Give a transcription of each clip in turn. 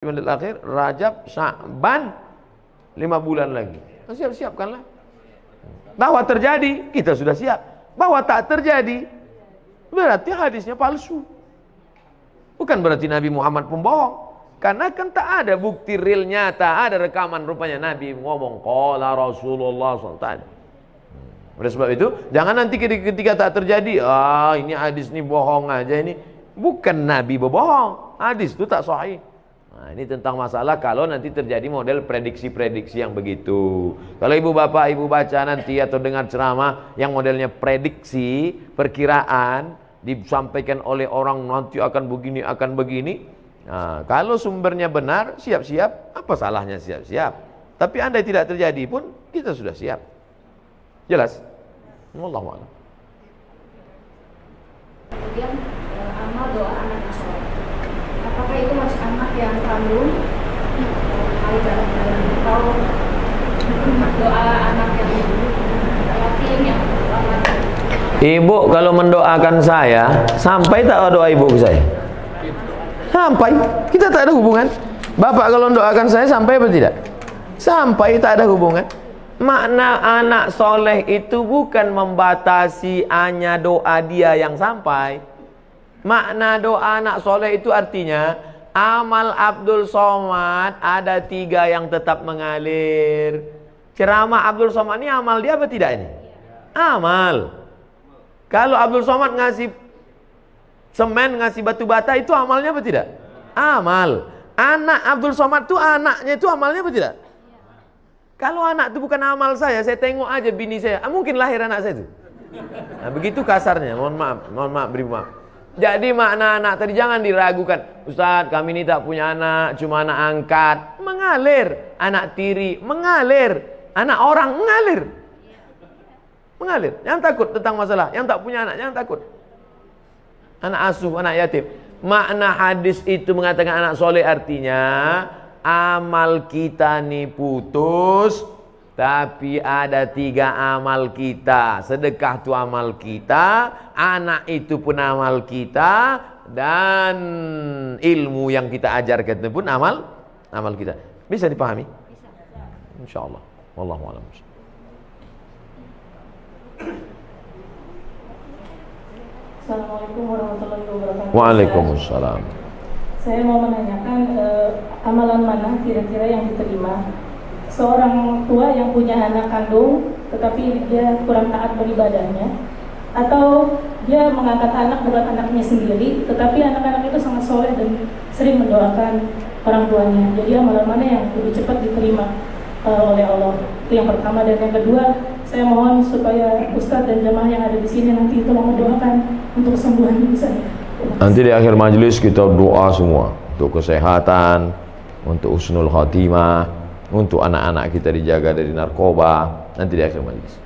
Jumadil akhir, Rajab, Sya'ban, 5 bulan lagi. Siap-siapkanlah. Bahwa terjadi, kita sudah siap. Bahwa tak terjadi, berarti hadisnya palsu. Bukan berarti Nabi Muhammad pembohong. Karena kan tak ada bukti real nyata, ada rekaman rupanya Nabi ngomong qala Rasulullah SAW. Oleh sebab itu, jangan nanti ketika tak terjadi, ini hadis ini bohong aja ini. Bukan Nabi berbohong, hadis itu tak sahih. Nah, ini tentang masalah kalau nanti terjadi model prediksi-prediksi yang begitu. Kalau ibu bapak ibu baca nanti atau dengar ceramah yang modelnya prediksi, perkiraan, disampaikan oleh orang nanti akan begini, akan begini. Nah, kalau sumbernya benar, siap-siap, apa salahnya siap-siap? Tapi andai tidak terjadi pun, kita sudah siap. Jelas? Wallahu a'lam. Kemudian amal doa anak yang soleh. Apakah itu masih anak yang kandung atau doa anak yang yatim yang Ibu kalau mendoakan saya, sampai tak doa ibu ke saya? Sampai. Kita tak ada hubungan. Bapak kalau mendoakan saya sampai apa tidak? Sampai, tak ada hubungan. Makna anak soleh itu bukan membatasi hanya doa dia yang sampai. Makna doa anak soleh itu artinya amal Abdul Somad ada 3 yang tetap mengalir. Ceramah Abdul Somad ini amal dia apa tidak ini? Amal. Kalau Abdul Somad ngasih semen, ngasih batu bata, itu amalnya apa tidak? Amal. Anak Abdul Somad itu anaknya itu amalnya apa tidak? Kalau anak itu bukan amal saya tengok aja bini saya, mungkin lahir anak saya itu. Nah, begitu kasarnya, mohon maaf, beri maaf. Jadi makna anak tadi jangan diragukan. Ustaz, kami ini tak punya anak, cuma anak angkat. Mengalir. Anak tiri, mengalir. Anak orang, mengalir. Mengalir. Jangan takut tentang masalah. Yang tak punya anak, jangan takut. Anak asuh, anak yatim. Makna hadis itu mengatakan anak soleh artinya amal kita nih putus, tapi ada 3 amal kita. Sedekah itu amal kita, anak itu pun amal kita, dan ilmu yang kita ajarkan itu pun amal kita. Bisa dipahami? Bisa. Insyaallah. Wallahu a'lam. Assalamualaikum warahmatullahi wabarakatuh. Waalaikumsalam. Saya mau menanyakan amalan mana kira-kira yang diterima seorang tua yang punya anak kandung tetapi dia kurang taat beribadahnya, atau dia mengangkat anak bukan anaknya sendiri tetapi anak-anak itu sangat soleh dan sering mendoakan orang tuanya. Jadi amalan mana yang lebih cepat diterima oleh Allah? Itu yang pertama. Dan yang kedua, saya mohon supaya Ustadz dan jamaah yang ada di sini nanti tolong mendoakan untuk kesembuhan ibu saya. Nanti di akhir majelis kita doa semua untuk kesehatan, untuk husnul khatimah, untuk anak-anak kita dijaga dari narkoba. Nanti di akhir majelis.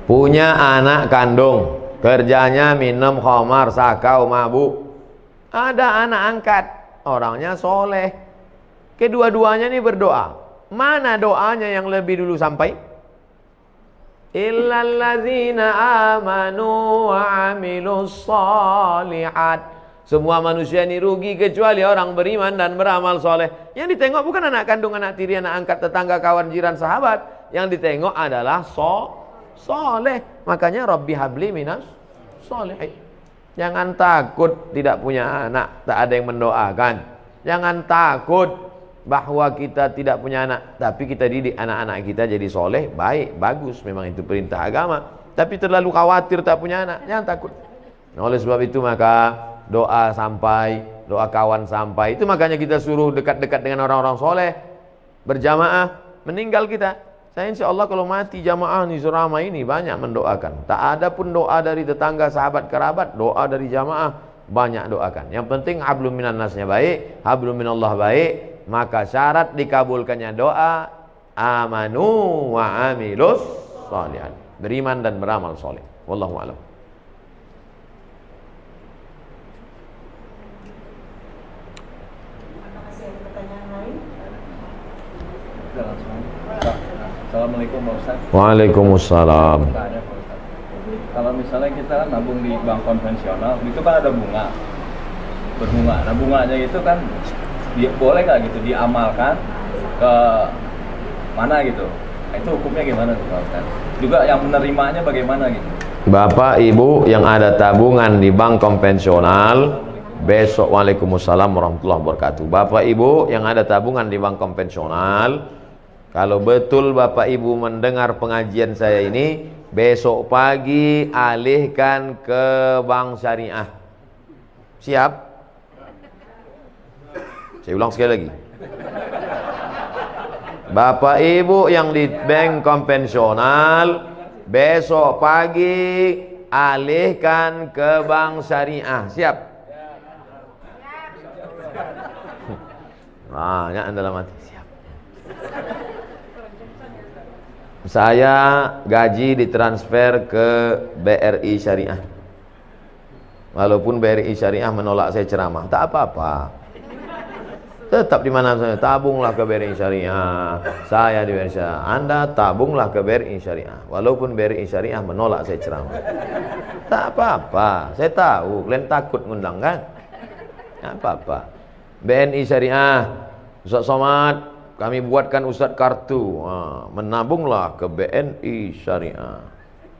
Punya anak kandung, kerjanya minum khamar, sakau, mabuk. Ada anak angkat, orangnya soleh. Kedua-duanya ini berdoa. Mana doanya yang lebih dulu sampai? Illalladzina amanu wa amilus shalihat. Semua manusia ini rugi kecuali orang beriman dan beramal soleh. Yang ditengok bukan anak kandung, anak tiri, anak angkat, tetangga, kawan, jiran, sahabat. Yang ditengok adalah soleh. Makanya Rabbi habli minas sholihin. Jangan takut tidak punya anak, tak ada yang mendoakan. Jangan takut bahwa kita tidak punya anak, tapi kita didik anak-anak kita jadi soleh, baik, bagus, memang itu perintah agama. Tapi terlalu khawatir tak punya anak, jangan takut. Nah, oleh sebab itu maka doa sampai, doa kawan sampai. Itu makanya kita suruh dekat-dekat dengan orang-orang soleh, berjamaah. Meninggal kita, saya insya Allah kalau mati jamaah nih ceramah ini banyak mendoakan. Tak ada pun doa dari tetangga, sahabat, kerabat, doa dari jamaah banyak doakan. Yang penting hablum minan nasnya baik, hablum minallah baik. Maka syarat dikabulkannya doa amanu wa amilus sholihat, beriman dan beramal soleh. Wallahu a'lam. Assalamualaikum Pak Ustaz. Waalaikumsalam. Kalau misalnya kita kan nabung di bank konvensional, itu kan ada bunga, berbunga. Nah bunganya itu kan boleh nggak gitu diamalkan ke mana gitu? Itu hukumnya gimana tuh Pak Ustaz? Juga yang menerimanya bagaimana gitu? Bapak Ibu yang ada tabungan di bank konvensional, besok Waalaikumsalam warahmatullahi wabarakatuh. Bapak Ibu yang ada tabungan di bank konvensional, kalau betul Bapak Ibu mendengar pengajian saya ini, besok pagi alihkan ke bank syariah. Siap? Saya ulang sekali lagi. Bapak Ibu yang di bank konvensional, besok pagi alihkan ke bank syariah. Siap? Banyak dalam hati. Siap. Saya gaji ditransfer ke BRI Syariah. Walaupun BRI Syariah menolak saya ceramah, tak apa-apa. Tetap di mana saya, tabunglah ke BRI Syariah. Saya di BRI Syariah. Anda tabunglah ke BRI Syariah. Walaupun BRI Syariah menolak saya ceramah. Tak apa-apa. Saya tahu kalian takut ngundang kan? Tak apa-apa. BNI Syariah, Ustaz Somad, kami buatkan Ustaz kartu. Menabunglah ke BNI Syariah.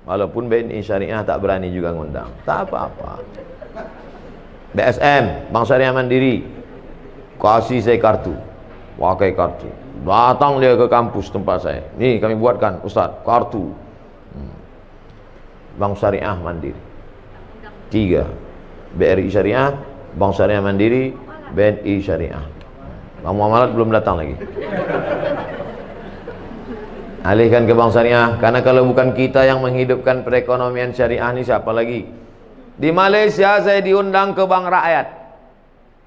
Walaupun BNI Syariah tak berani juga ngundang. Tak apa-apa. BSM, Bank Syariah Mandiri, kasih saya kartu, pakai kartu, datang dia ke kampus tempat saya, nih kami buatkan Ustaz kartu Bank Syariah Mandiri 3, BRI Syariah, Bank Syariah Mandiri, BNI Syariah. Bang Muamalat belum datang lagi. Alihkan ke Bank Syariah, karena kalau bukan kita yang menghidupkan perekonomian syariah ini, siapa lagi? Di Malaysia saya diundang ke Bank Rakyat.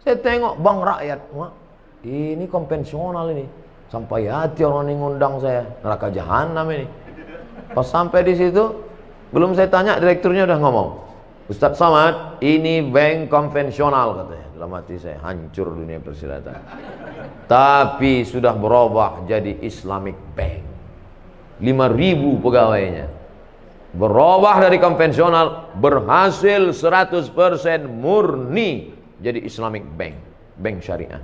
Saya tengok Bank Rakyat, wah, ini konvensional ini. Sampai hati orang ini ngundang saya, neraka jahanam ini. Pas sampai di situ, belum saya tanya, direkturnya udah ngomong, Ustaz Somad, ini bank konvensional katanya. Dalam hati saya, hancur dunia persilatan. Tapi sudah berubah jadi Islamic Bank. 5.000 pegawainya. Berubah dari konvensional, berhasil 100% murni jadi Islamic Bank, bank syariah.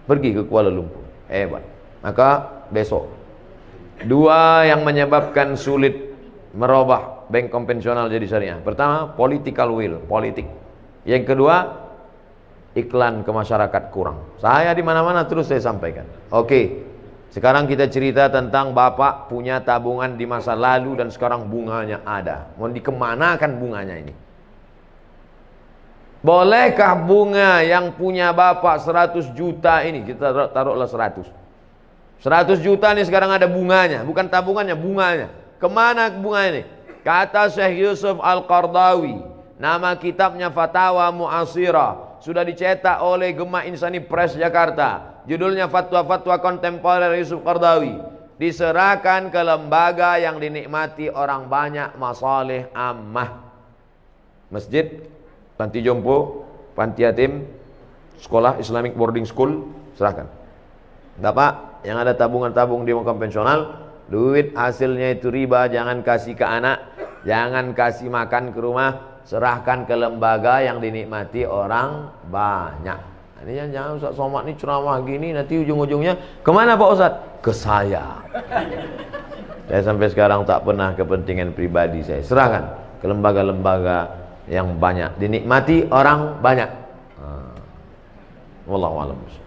Pergi ke Kuala Lumpur, hebat. Maka besok, 2 yang menyebabkan sulit merubah bank konvensional jadi syariah. Pertama, political will, politik. Yang kedua, iklan ke masyarakat kurang. Saya di mana-mana terus saya sampaikan. Oke, sekarang kita cerita tentang Bapak punya tabungan di masa lalu dan sekarang bunganya ada. Mau dikemanakan bunganya ini? Bolehkah bunga yang punya Bapak 100 juta ini, kita taruhlah 100 juta ini sekarang ada bunganya, bukan tabungannya, bunganya. Kemana bunga ini? Kata Syekh Yusuf Al-Qardawi, nama kitabnya Fatawa Mu'asirah, sudah dicetak oleh Gema Insani Press Jakarta. Judulnya Fatwa-Fatwa Kontemporer Yusuf Qardawi. Diserahkan ke lembaga yang dinikmati orang banyak, masalih ammah. Masjid, panti jompo, panti yatim, sekolah Islamic boarding school, serahkan. Bapak yang ada tabungan-tabung di bank konvensional, duit hasilnya itu riba, jangan kasih ke anak, jangan kasih makan ke rumah, serahkan ke lembaga yang dinikmati orang banyak. Ini jangan Ustaz Somad ini ceramah gini, nanti ujung-ujungnya kemana Pak Ustaz? Ke saya. Saya sampai sekarang tak pernah kepentingan pribadi saya serahkan ke lembaga-lembaga yang banyak dinikmati orang banyak. Wallahu a'lam. Ustaz,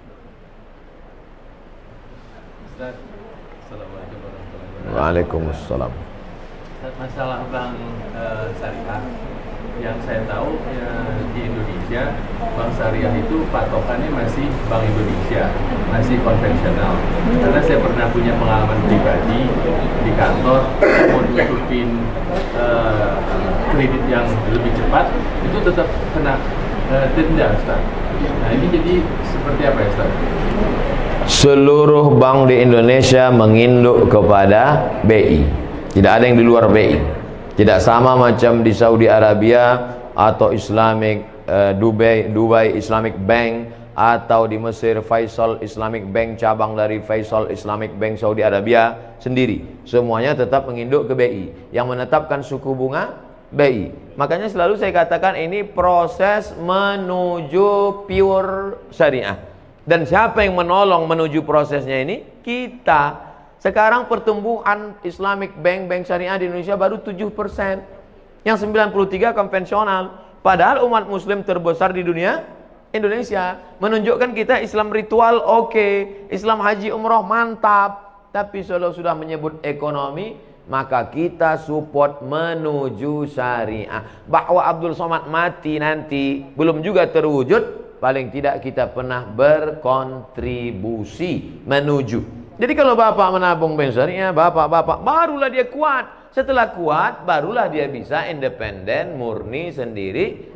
Assalamualaikum warahmatullahi wabarakatuh. Waalaikumsalam. Ustaz, masalah bank syariah yang saya tahu di Indonesia, bank syariah itu patokannya masih Bank Indonesia, masih konvensional. Karena saya pernah punya pengalaman pribadi di kantor, mau nutupin kredit yang lebih cepat, itu tetap kena denda, Ustaz. Nah ini jadi seperti apa ya, Ustaz? Seluruh bank di Indonesia menginduk kepada BI. Tidak ada yang di luar BI. Tidak sama macam di Saudi Arabia atau Islamic Dubai Islamic Bank, atau di Mesir Faisal Islamic Bank, cabang dari Faisal Islamic Bank Saudi Arabia sendiri. Semuanya tetap menginduk ke BI. Yang menetapkan suku bunga BI. Makanya selalu saya katakan ini proses menuju pure syariah. Dan siapa yang menolong menuju prosesnya ini? Kita. Sekarang pertumbuhan Islamic Bank syariah di Indonesia baru 7%. Yang 93 konvensional. Padahal umat muslim terbesar di dunia Indonesia. Menunjukkan kita Islam ritual oke, Islam haji umroh mantap. Tapi kalau sudah menyebut ekonomi, maka kita support menuju syariah. Bahwa Abdul Somad mati nanti belum juga terwujud, paling tidak kita pernah berkontribusi menuju. Jadi kalau bapak menabung bank syariah, bapak barulah dia kuat. Setelah kuat, barulah dia bisa independen, murni sendiri.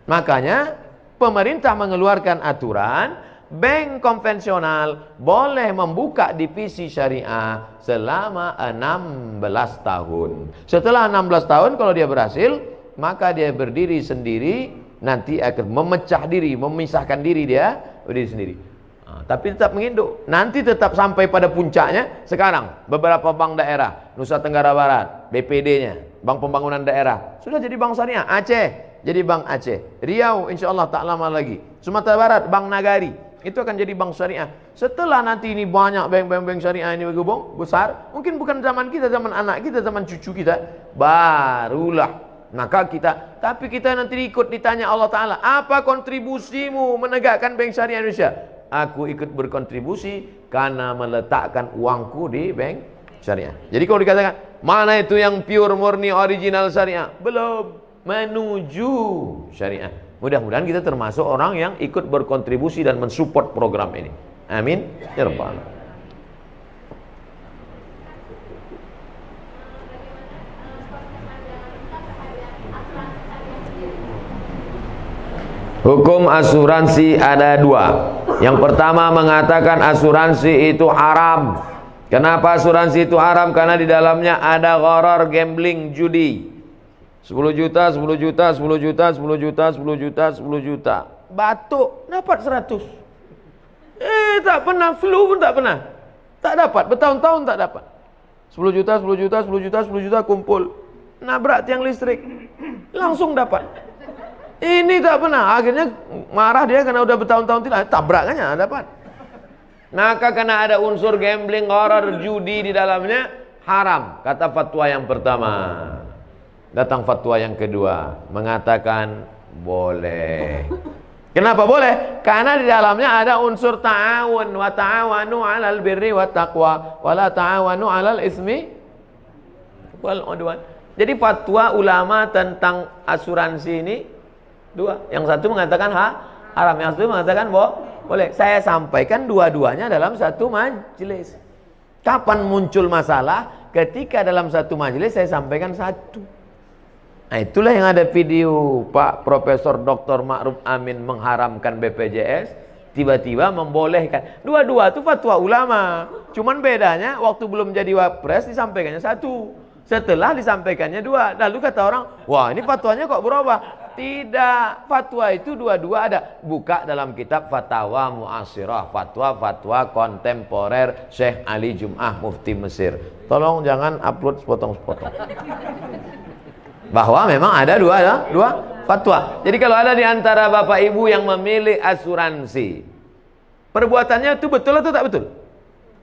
Makanya pemerintah mengeluarkan aturan, bank konvensional boleh membuka divisi syariah selama 16 tahun. Setelah 16 tahun kalau dia berhasil, maka dia berdiri sendiri, nanti akan memecah diri, memisahkan diri dia berdiri sendiri. Tapi tetap menginduk. Nanti tetap sampai pada puncaknya. Sekarang beberapa bank daerah Nusa Tenggara Barat, BPD-nya, Bank Pembangunan Daerah, sudah jadi bank syariah. Aceh jadi bank Aceh, Riau insya Allah tak lama lagi, Sumatera Barat Bank Nagari itu akan jadi bank syariah. Setelah nanti ini banyak bank syariah ini bergabung besar, mungkin bukan zaman kita, zaman anak kita, zaman cucu kita, barulah maka kita. Tapi kita nanti ikut ditanya Allah Ta'ala, apa kontribusimu menegakkan bank syariah Indonesia? Aku ikut berkontribusi karena meletakkan uangku di bank syariah. Jadi kalau dikatakan mana itu yang pure murni original syariah, belum, menuju syariah. Mudah-mudahan kita termasuk orang yang ikut berkontribusi dan mensupport program ini. Amin ya rabbal alamin. Hukum asuransi ada dua. Yang pertama mengatakan asuransi itu haram. Kenapa asuransi itu haram? Karena di dalamnya ada gharar, gambling, judi. 10 juta, 10 juta, 10 juta, 10 juta, 10 juta, 10 juta. Batuk dapat 100. Tak pernah, flu pun tak pernah. Tak dapat, bertahun-tahun tak dapat. 10 juta, 10 juta, 10 juta, 10 juta kumpul. Nabrak tiang listrik. Langsung dapat. Ini tak pernah, akhirnya marah dia karena udah bertahun-tahun tidak, tabrakannya dapat. Maka karena ada unsur gambling, gharar, judi di dalamnya, haram. Kata fatwa yang pertama. Datang fatwa yang kedua, mengatakan boleh. Kenapa boleh? Karena di dalamnya ada unsur ta'awun, wa ta'awanu 'alal birri wat taqwa, wa la ta'awanu 'alal ismi wal 'udwan. Jadi fatwa ulama tentang asuransi ini dua. Yang satu mengatakan haram, yang satu mengatakan boleh. Saya sampaikan dua-duanya dalam satu majelis. Kapan muncul masalah? Ketika dalam satu majelis saya sampaikan satu. Nah, itulah yang ada video Pak Profesor Dr. Ma'ruf Amin mengharamkan BPJS, tiba-tiba membolehkan. Dua-dua itu fatwa ulama. Cuman bedanya waktu belum jadi wapres disampaikannya satu. Setelah disampaikannya dua. Lalu kata orang, wah ini fatwanya kok berubah? Tidak, fatwa itu dua-dua ada. Buka dalam kitab Fatwa Mu'asirah, fatwa-fatwa kontemporer Syekh Ali Jum'ah Mufti Mesir. Tolong jangan upload sepotong-sepotong. Bahwa memang ada dua fatwa. Jadi kalau ada di antara bapak ibu yang memilih asuransi, perbuatannya itu betul atau tak betul?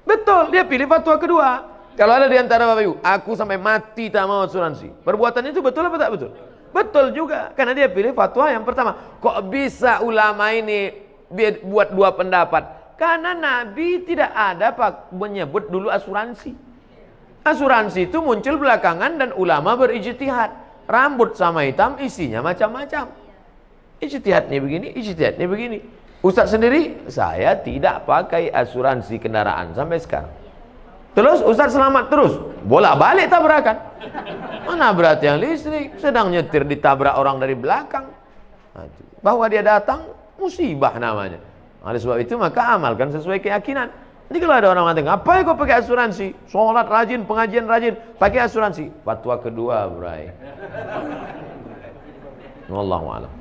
Betul, dia pilih fatwa kedua. Kalau ada di antara bapak ibu, aku sampai mati tak mau asuransi, perbuatannya itu betul apa tak betul? Betul juga, karena dia pilih fatwa yang pertama. Kok bisa ulama ini buat dua pendapat? Karena Nabi tidak ada menyebut dulu asuransi. Asuransi itu muncul belakangan dan ulama berijtihad. Rambut sama hitam isinya macam-macam. Ijtihadnya begini, ijtihadnya begini. Ustaz sendiri, saya tidak pakai asuransi kendaraan sampai sekarang. Terus Ustaz selamat terus, bolak-balik tabrakan. Mana berat yang listrik, sedang nyetir ditabrak orang dari belakang. Bahwa dia datang, musibah namanya. Oleh sebab itu maka amalkan sesuai keyakinan. Jadi kalau ada orang mengatakan, apa ya kau pakai asuransi? Sholat rajin, pengajian rajin, pakai asuransi. Fatwa kedua, bray. Wallahu a'lam.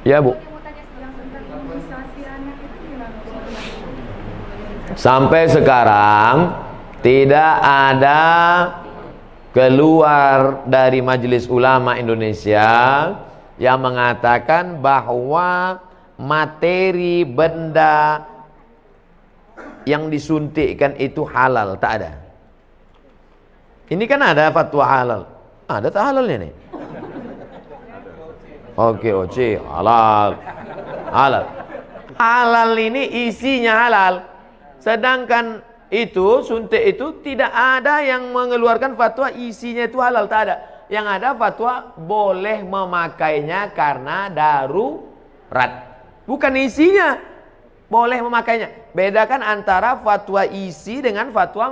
Ya Bu. Sampai sekarang tidak ada keluar dari Majelis Ulama Indonesia yang mengatakan bahwa materi benda yang disuntikkan itu halal, tak ada. Ini kan ada fatwa halal, ada tak halalnya nih? Oke, oke, halal, halal. Halal ini isinya halal, sedangkan itu suntik itu tidak ada yang mengeluarkan fatwa isinya itu halal, tak ada. Yang ada fatwa boleh memakainya karena darurat, bukan isinya. Boleh memakainya. Bedakan antara fatwa isi dengan fatwa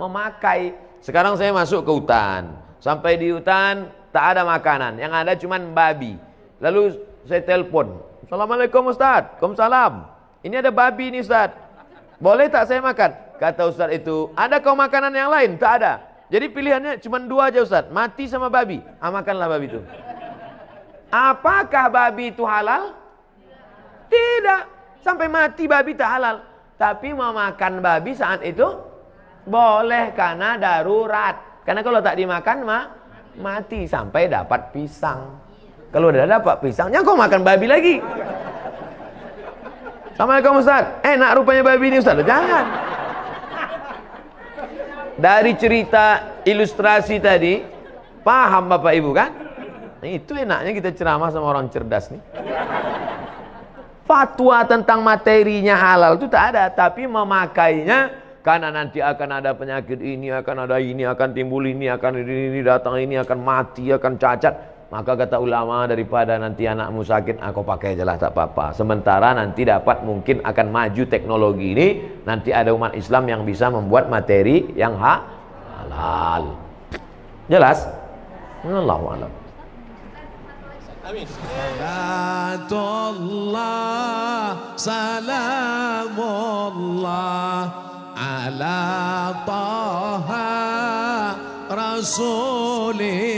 memakai. Sekarang saya masuk ke hutan, sampai di hutan tak ada makanan, yang ada cuma babi. Lalu saya telepon, Assalamualaikum Ustaz. Waalaikumsalam. Ini ada babi nih Ustaz, boleh tak saya makan? Kata Ustaz itu, ada kau makanan yang lain? Tak ada. Jadi pilihannya cuma dua aja Ustaz, mati sama babi. Makanlah babi itu. Apakah babi itu halal? Tidak. Sampai mati babi tak halal. Tapi memakan babi saat itu boleh karena darurat. Karena kalau tak dimakan mati sampai dapat pisang. Kalau udah dapat pisangnya kau makan babi lagi. Assalamualaikum Ustaz. Enak rupanya babi ini Ustaz. Jangan. Dari cerita ilustrasi tadi, paham Bapak Ibu kan? Itu enaknya kita ceramah sama orang cerdas nih. Fatwa tentang materinya halal itu tak ada, tapi memakainya karena nanti akan ada penyakit ini, akan ada ini, akan timbul ini, akan ini datang ini, akan mati, akan cacat. Maka kata ulama, daripada nanti anakmu sakit, aku pakai aja lah, tak apa-apa. Sementara nanti dapat mungkin akan maju teknologi ini, nanti ada umat Islam yang bisa membuat materi yang halal. Jelas? Allahu a'lam. Amin. Salatullah, salamullah ala taha rasulillah.